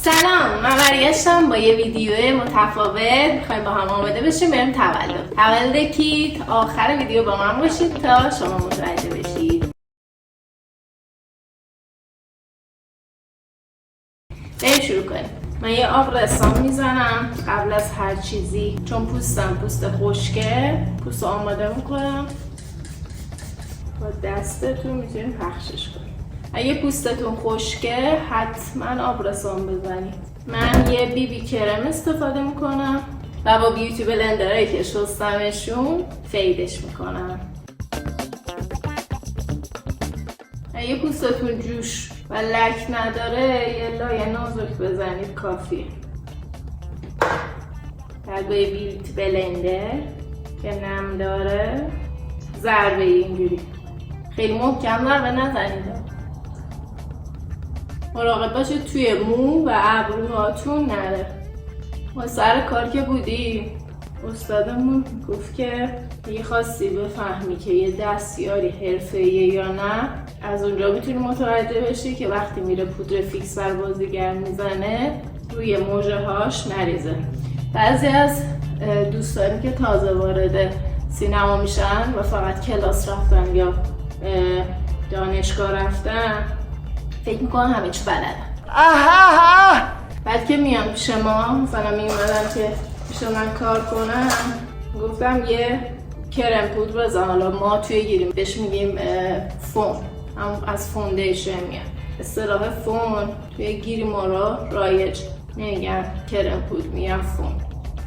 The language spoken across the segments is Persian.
سلام، من برگشتم با یه ویدیو متفاوت. میخوایم با هم آماده بشیم بریم تولد کی. تا آخر ویدیو با من باشید تا شما متوجه بشید. بریم شروع کنیم. من یه آب رسام میزنم قبل از هر چیزی، چون پوستم پوست خشکه. پوست آماده میکنم، با دستتون میتونید پخشش کنید. اگه پوستتون خشکه حتما آب رسام بزنید. من یه بیبی کرم استفاده میکنم و با بیوتی بلندرایی که شستمشون فیدش میکنم. اگه پوستتون جوش و لک نداره یه لایه نازک بزنید کافیه. بعد با یه بیوتی بلندر که نم داره ضربه اینجوری خیلی محکم ضربه نزنید. مراقب باشید توی مو و ابروهاتون نره. ما سر کار که بودیم استادمون گفت که یه خواستی بفهمی که یه دستیاری حرفه‌ایه یا نه، از اونجا میتونی متوجه بشی که وقتی میره پودر فیکس بر بازیگر میزنه روی موجه هاش نریزه. بعضی از دوستانی که تازه وارد سینما میشن و فقط کلاس رفتن یا دانشگاه رفتن فکر میکنم همه چی بلدن. بعد که میام پیش ما، مثلا میومدم که پیش من کار کنم، گفتم یه کرم پودر بزن. حالا ما توی گیریم بهش میگیم فون، هم از فوندیشن میاد. اصطلاح فون توی گیری ما رایج، نمیگن کرم پودر، میگن فون.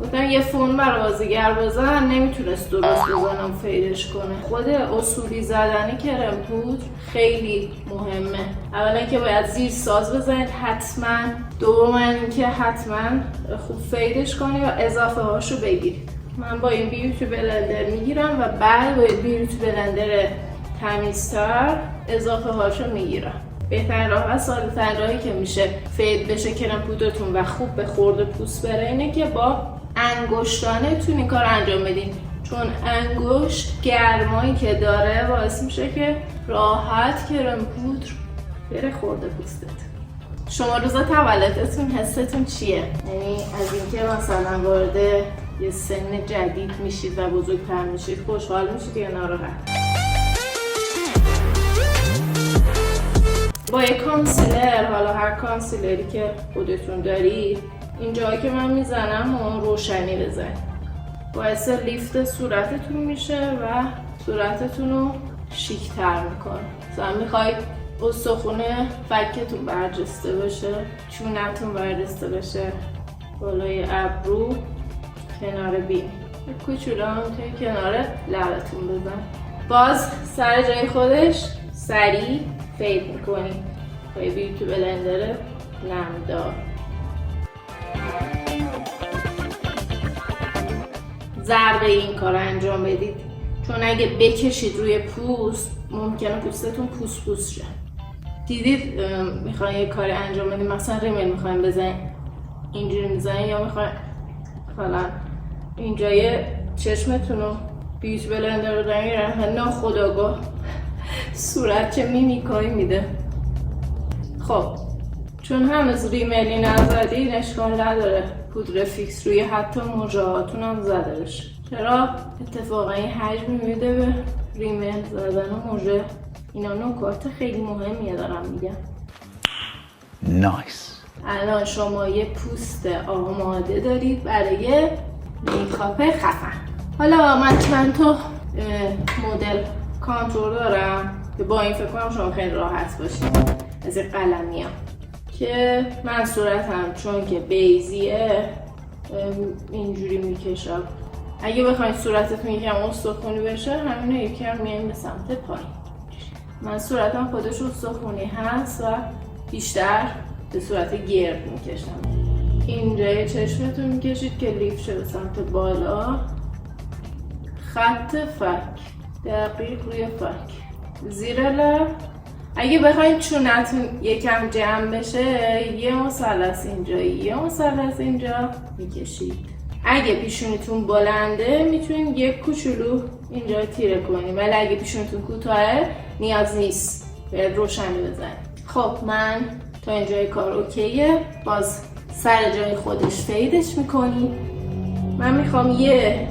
گفتم یه فون برای بازیگر بزن. نمیتونست درست بزنم فیدش کنه. خود اصولی زدن کرم پودر خیلی مهمه. اولا که باید زیر ساز بزنید حتما. دوم اینکه حتما خوب فیدش کنی و اضافه هاشو بگیرید. من با این بیوتی بلندر میگیرم و بعد با این بیوتی بلندر تمیزتر اضافه هاشو میگیرم. بهترین راه و ساده‌ترین راهی که میشه فید بشه کرم پودرتون و خوب به خورد پوست بره اینه که با انگشتانتون این کار انجام بدین، چون انگشت گرمایی که داره باعث میشه که راحت کرم پودر بره خورد پوستت. شما روزا تولدتون حستون چیه؟ یعنی از اینکه مثلا وارد یه سن جدید میشید و بزرگتر میشید خوشحال میشید یا ناراحت؟ با یک کانسیلر، حالا هر کانسیلری که خودتون دارید، این جایی که من میزنم اون روشنی بزنید. باعث لیفت صورتتون میشه و صورتتون رو شیک‌تر میکنه. مثلا میخواید استخون فکتون برجسته بشه، چونتون برجسته بشه، بالای ابرو، کنار بین، کوچولو هم توی کنار لبتون بزن. باز سر جای خودش سریع فید میکنید با یه بیوتی بلندر نمدار. ضربه این کار انجام بدید، چون اگه بکشید روی پوست ممکنه پوستتون پوست شه. دیدید میخواین یه کاری انجام بدید، مثلا ریمل میخواین بزنید اینجوری میزنید، یا میخواین مثلا اینجای چشمتون رو بیوتی بلندر رو دارین ناخودآگاه صورت چه میمیکایی میده. خب چون هنوز ریملی نزدید اشکال نداره پودر فیکس روی حتی موجهاتون هم زده بشه. چرا؟ اتفاقا این حجم میده به ریمل زدن و موجه. اینا نکات خیلی مهمیه دارم میگم. نایس. الان شما یه پوست آماده دارید برای میکاپ خفن. حالا من چند تا مدل کانتور دارم که با این فکر کنم شما خیلی راحت باشید. از این قلمی ها که من صورتم چون که بیزیه اینجوری میکشم. اگه بخواید صورتتون یکم استخونی بشه همینو یکم میایم به سمت پایین. من صورتم خودش استخونی هست و بیشتر به صورت گرد میکشم. اینجای چشمتون میکشید که لیف شه به سمت بالا. خط فک دقیق روی فک، زیر لب. اگه بخواید چونتون یکم جمع بشه یه مثلث اینجا یه مثلث اینجا میکشید. اگه پیشونیتون بلنده میتونید یک کوچولو اینجا تیره کنید، ولی اگه پیشونیتون کوتاهه نیاز نیست باید روشنی بزنید. خب من تا اینجای کار اوکیه، باز سر جای خودش فیدش میکنی. من میخوام یه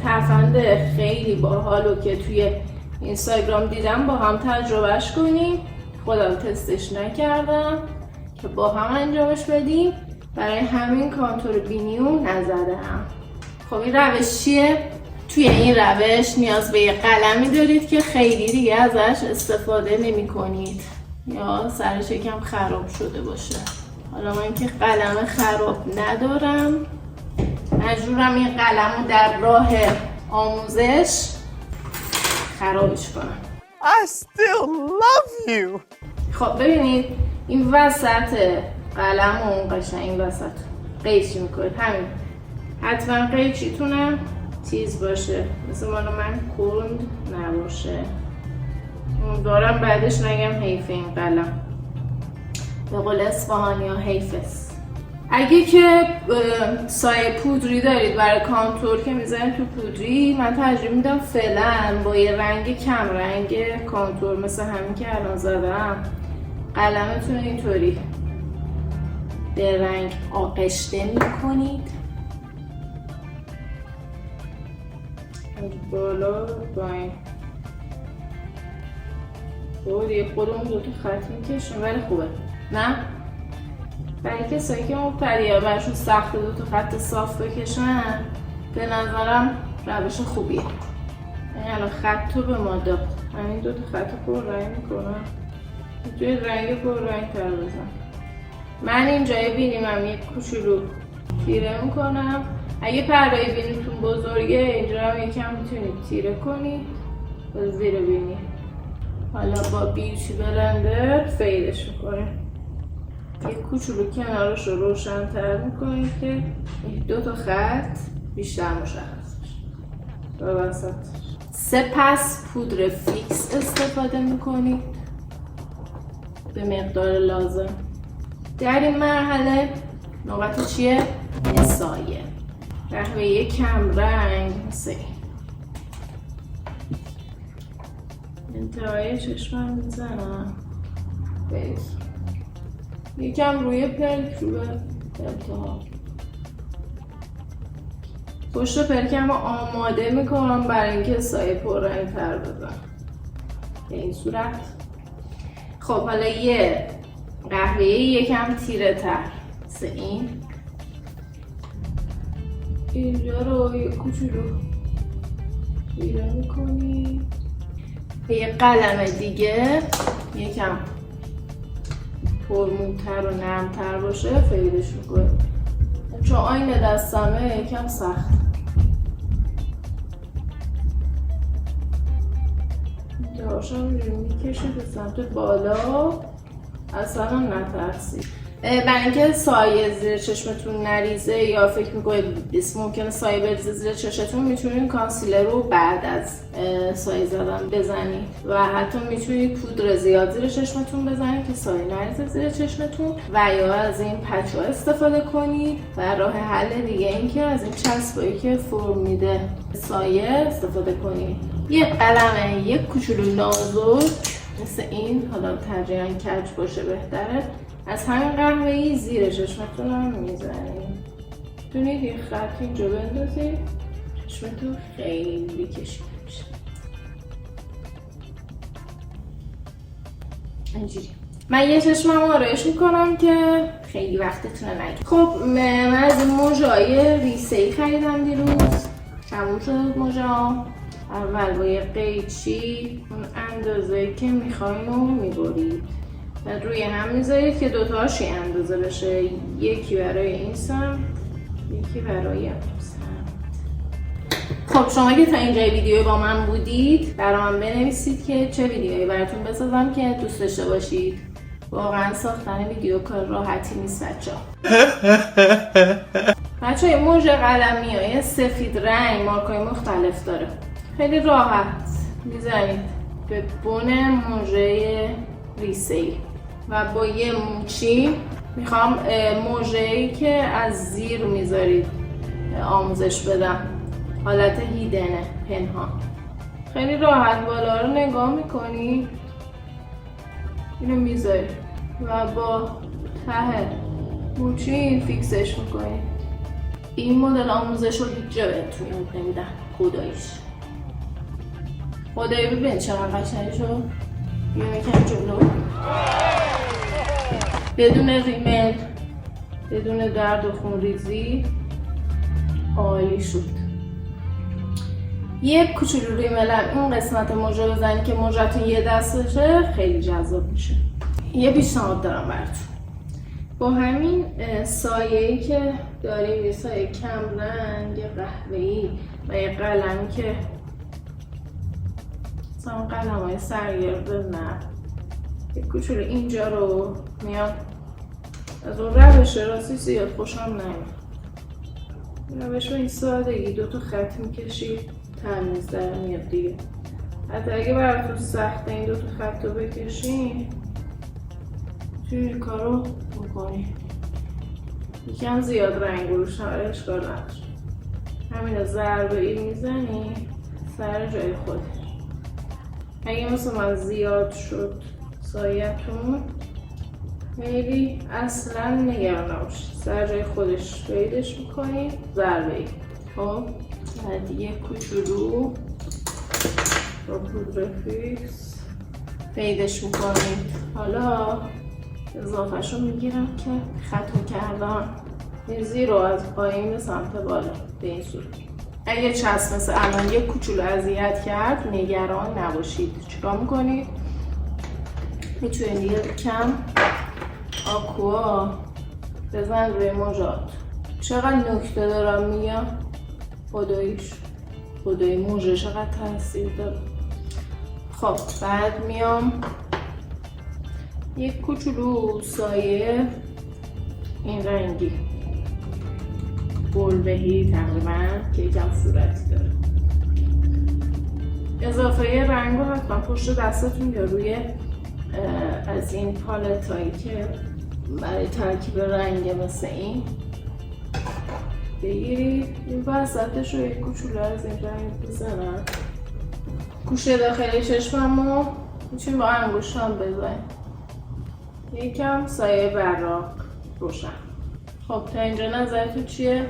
ترفند خیلی باحالو که توی اینستاگرام دیدم با هم تجربهش کنیم. خودم تستش نکردم که با هم انجامش بدیم. برای همین کانتور بینیو نزدم. خب این روش چیه؟ توی این روش نیاز به یه قلمی دارید که خیلی دیگه ازش استفاده نمی کنید یا سرش یکم خراب شده باشه. حالا من که قلم خراب ندارم، مجبورم این قلم رو در راه آموزش خرابش کنم. I still love you. خب ببینید این وسط قلم و اون قشنگ این وسط قیچی میکنید. همین حتما قیچیتونم تیز باشه، مثل مال من کند نباشه. دارم بعدش نگم حیف این قلم، به قول اصفهانی ها حیفست. اگه که سایه پودری دارید برای کانتور که میزنید تو پودری، من ترجیح میدم فعلا با یه رنگ کم رنگ کانتور مثل همین که الان زدم قلمتون اینطوری به رنگ آغشته میکنید، بالا پایین. دیگه خودمون دوتا خط میکشیم ولی خوبه نه؟ برای کسایی که مبتدی‌ها براشون سخته دوتا خط صاف بکشن، به نظرم روش خوبیه. یعنی الان خط رو به ما داد، همین دوتا خط پر رنگ میکنم، توی رنگ پر رنگ تر بزن. من اینجای بینیمم یک کوچولو تیره میکنم. اگه پرهای بینیتون بزرگه اینجا هم یکم میتونید تیره کنید با زیر بینی. حالا با بیوتی بلندر فیدش میکنه، یک کوچولو کنارش رو روشن تر میکنید که دو تا خط بیشتر مشخص بشه و وسط. سپس پودر فیکس استفاده میکنید به مقدار لازم. در این مرحله نوبت چیه؟ سایه. قهوه‌ای کم رنگ مثل این انتهای چشمم میزنم، یکم روی پلک رو به انتها. پشت پلکم رو آماده میکنم برای اینکه سایه پر رنگ تر بزنم به این صورت. خب حالا یه قهوه‌ای یکم تیره تر مثل این، اینجا رو یه کوچولو تیره میکنی. یه قلم دیگه یکم پرموتر و نرمتر باشه فیدش میکنه، چون آینه دستمه یکم سخت. داشتم میکشه به سمت بالا، اصلا نترسید. برای اینکه سایه زیر چشمتون نریزه یا فکر میکنید ممکنه سایه بریزه زیر چشمتون، میتونید کانسیلر رو بعد از سایه زدن بزنید و حتی میتونید پودر زیاد زیر چشمتون بزنید که سایه نریزه زیر چشمتون، و یا از این پچ ها استفاده کنید. و راه حل دیگه این که از این چسبایی که فرم میده سایه استفاده کنید. یه قلم یک کوچولو نازک مثل این، حالا ترجیحاً کج باشه بهتره، از همین قهوه‌ای زیر چشمتون هم میزنید. میتونید یه خط اینجا بندازید، چشمتون خیلی کشیده میشه اینجوری. من یه چشمم آرایش میکنم که خیلی وقتتون نگیره. خب من از این موژه‌های ریسه‌ای خریدم دیروز، تموم شد موژه‌ها. اول با یه قیچی اون اندازه‌ای که میخواین رو میبرید و روی هم میذارید که دوتاش یه اندازه بشه، یکی برای این سمت یکی برای اون سمت. خب شما که تا اینجای ویدیو با من بودید برام بنویسید که چه ویدیویی براتون بسازم که دوست داشته باشید. واقعا ساختن ویدیو کار راحتی نیست بچه های موژه قلمی های سفید رنگ مارکای مختلف داره، خیلی راحت میزنید به بن موژه ریسه‌ای و با یه موچی میخوام موژه‌ای که از زیر میذارید آموزش بدم، حالت هیدنه، پنهان. خیلی راحت بالا رو نگاه میکنی، اینو میذاری و با ته موچین فیکسش میکنید. این مدل آموزش رو هیچ جا بهتون یاد نمیدن خداییش. خدایی ببین چقدر قشنگ شد. بیا یکم جلو. بدون ریمل، بدون درد و خونریزی عالی شد. یه کوچولو ریملم این قسمت مژه بزنی که مژه‌تون یه دست بشه خیلی جذاب میشه. یه پیشنهاد دارم براتون. با همین سایه‌ای که داریم، یه سایه کم رنگ قهوه‌ای و یه قلمی که مثلا قلم‌های سرگرد نه، یه کوچولو اینجا رو میام از اون روش راستی زیاد خوشم نمیاد. روش این سادگی 2 تا خط میکشید تمیز در میاد دیگه. حتی اگه براتون سخته این 2 تا خط رو بکشین توی کارو میکنی. یکم زیاد رنگ روش اشکال نداره. همین ضربه ای میزنی سر جای خودش. اگه مثل من زیاد شد سایتون خیلی اصلا نگران نباشید، سر جای خودش فیدش میکنی ضربه ای. خب بعد یه کوچولو با پودر فیکس فیدش میکنید. حالا اضافهش رو میگیرم که خطا کردم ریزی رو از پایین به سمت بالا به این صورت. اگه چسب مثل الان یه کوچولو اذیت کرد نگران نباشید. چیکار میکنید؟ میتونید یه کم آکوا بزن روی مژه‌ات. چقدر نکته دارم میگم خدای مژه چقدر تاثیر داره. خب بعد میام یک کوچولو سایه این رنگی گلبهی تقریبا که یکم صورتی داره. اضافه رنگ رو حتما پشت دستتون یا روی از این پالت هایی که برای ترکیب رنگ مثل این بگیرید. این وسطش رو یک کوچولو از این رنگ بزنم. گوشه داخلی چشمم رو میتونیم با انگشتم بزنیم. یکم سایه براق روشن. خب تا اینجا نظرتون چیه؟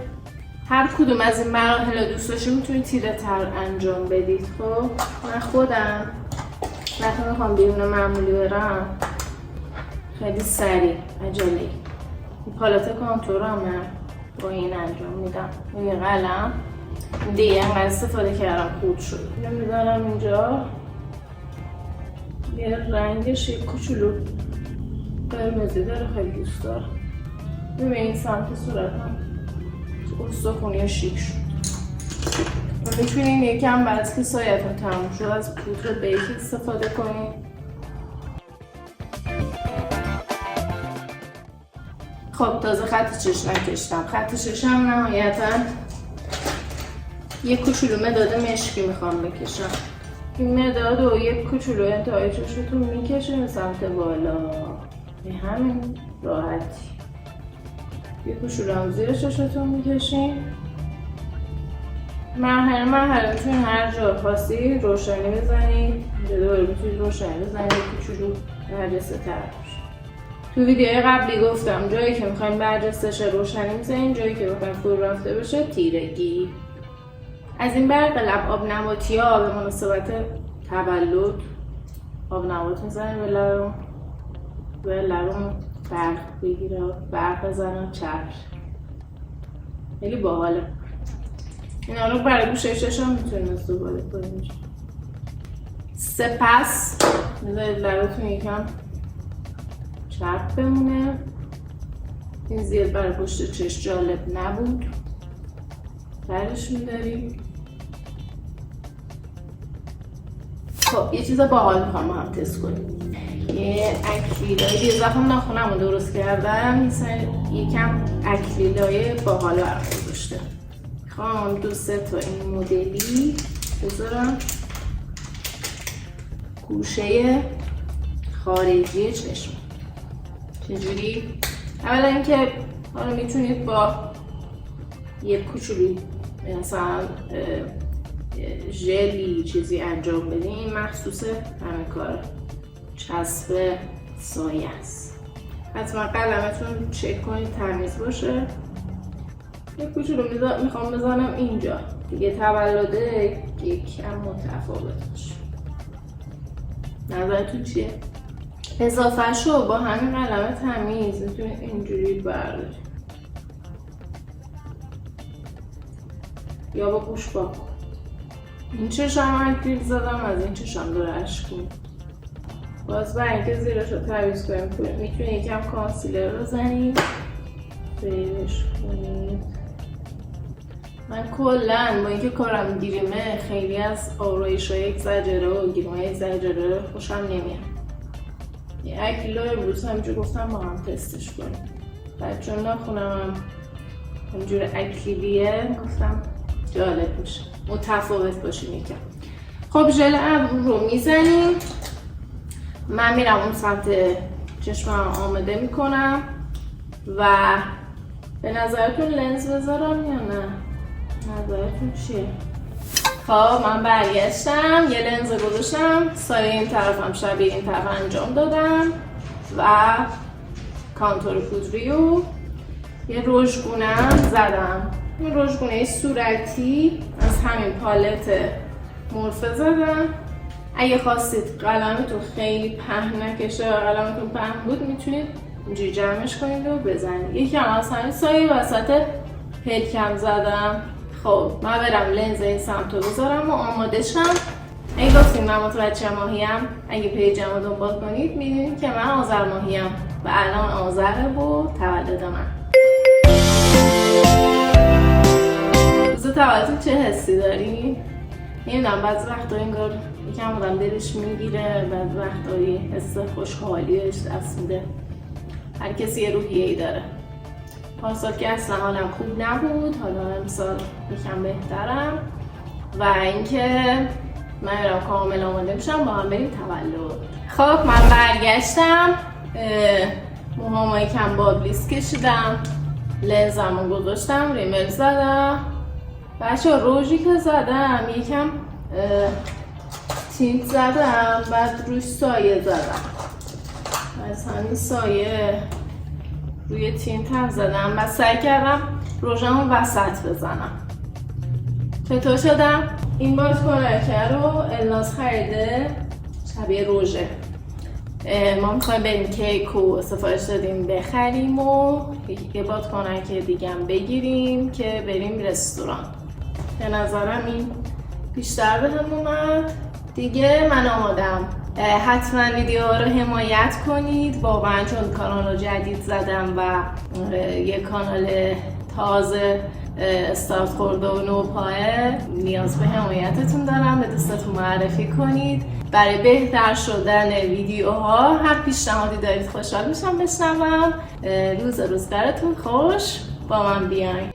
هر کدوم از این مراحل دوست داشتید میتونید تیره تر انجام بدید. خب من خودم وقتی میخوام بیرون معمولی برم خیلی سریع عجله این پالت کانتورم من با این انجام میدم. این قلم دیگه انقدر استفاده کردم خود شد. اینو میذارم اینجا. یه رنگش یک کوچولو قرمزی داره خیلی دوست دارم. ببینید سمت صورتم استخونی شیک شد. و میتونین یکم بعد از که سایتون تموم شد از پودر بیک استفاده کنین. خب تازه خط چشم نکشتم. خط چشم نهایتا یک کوچولو مداد مشکی میخوام بکشم. این مداد رو یک کوچولو انتهای چشمتون میکشین سمت بالا به همین راحتی. یک کوچولو هم زیر چشمتون میکشین. مرحله میتونید هر جا خواستی روشنی بزنید. اینجا دوباره میتونید روشنی بزنید کوچولو برجسته تر باشه. تو ویدیوهای قبلی گفتم جایی که میخوایم برجستش روشنی میزنید، جایی که میخوایم فرو رفته بشه تیرگی. از این برق لب آب نباتی ها به مناسبت تولد آب نبات میزنیم به لبم برق بگیره، برق بزنم چرش. خیلی باحاله. اینا رو برای گوشه چشم میتونیم استفاده کنیم. سپس میذارید لبتون یکم چرب بمونه. این زیاد برای پشت چشم جالب نبود. برش میداریم. خب یه چیز باحال میخوام هم تست کنیم. یه اکریلای یه زخم ناخونم رو درست کردم. یکم اکریلای باحال برام گذاشته. میخوام 2-3 تا این مدلی بذارم گوشه خارجی چشم. چجوری؟ اولا اینکه حالا میتونید با یه کوچولو مثلا ژلی چیزی انجام بدین. این مخصوص همه کاره. چسب سایه است. حتما قلمتون چک کنید تمیز باشه. یه کوچولو میخوام بزنم اینجا دیگه، تولده یکم متفاوت باشه. نظرتون چیه؟ اضافه شو با همین قلم تمیز میتونید اینجوری بردارید یا با گوشبا. این چشم اکریل زدم، از این چشم داره اشک میاد. باز برای اینکه زیرش رو تمیز کنیم میتونید یکم کانسیلر رو بزنید، فیلش کنید. من کلن با اینکه کارم گریمه خیلی از آرایش‌های اگزاجره و گریم‌های اگزاجره خوشم نمیاد. یه اکریل رو امروز همینجور گفتم با هم تستش کنیم. بعد چون ناخونم همینجور اکریلیه گفتم جالب میشه، متفاوت باشیم یکم. خب ژل ابرو رو میزنیم. من میرم اون سمت چشمم آماده میکنم و به نظرتون لنز بذارم یا نه؟ نظرتون چیه؟ خب من برگشتم، یه لنز گذاشتم، سایه این طرفم شبیه این طرف انجام دادم و کانتور پودری و یه رژگونه زدم. این رژگونه صورتی از همین پالت مورفه زدم. اگه خواستید قلمتون خیلی پهن نکشه و قلمتون پهن بود میتونید اینجوری جمعش کنید و بزنید. یکم از همین سایه وسط پلکم زدم. خب من برم لنز این سمت رو بذارم و آماده شم. اگه گفتیم من متوجه ماهیم، اگه پیجم رو دنبال کنید میدونید که من آذر ماهیم و الان آذره و تولد من. روز تولدتون چه حسی داری؟ نمیدونم، بعضی وقتا انگار یکم آدم دلش میگیره، بعضی وقتا حس خوشحالیش دست میده. هر کسی یه روحیه‌ای داره. پارسال که اصلا حالم خوب نبود، حالا امسال یکم بهترم و اینکه من برم کامل آماده میشم با هم بریم تولد. خب من برگشتم، موهامو یکم بابلیس کشیدم، لنزمو گذاشتم، ریمل زدم. بچه روژی که زدم یکم تینت زدم، بعد روش سایه زدم. از همین سایه روی تینت هم زدم و سعی کردم روژمو وسط بزنم. چطور شدم؟ این بادکنکه رو الناز خریده، شبیه روژه. ما میخوایم بریم کیک رو سفارش دادیم بخریم و یه بادکنکه دیگه هم بگیریم که بریم رستوران. به نظرم این بیشتر به هم اومد. دیگه من آمادم. حتما ویدیو رو حمایت کنید واقعا، چون کانال رو جدید زدم و یه کانال تازه استارت خورده و نوپایه، نیاز به حمایتتون دارم. به دوستاتون معرفی کنید. برای بهتر شدن ویدیوها هر پیشنهادی دارید خوشحال میشم بشنوم. روزگارتون خوش، با من بیاین.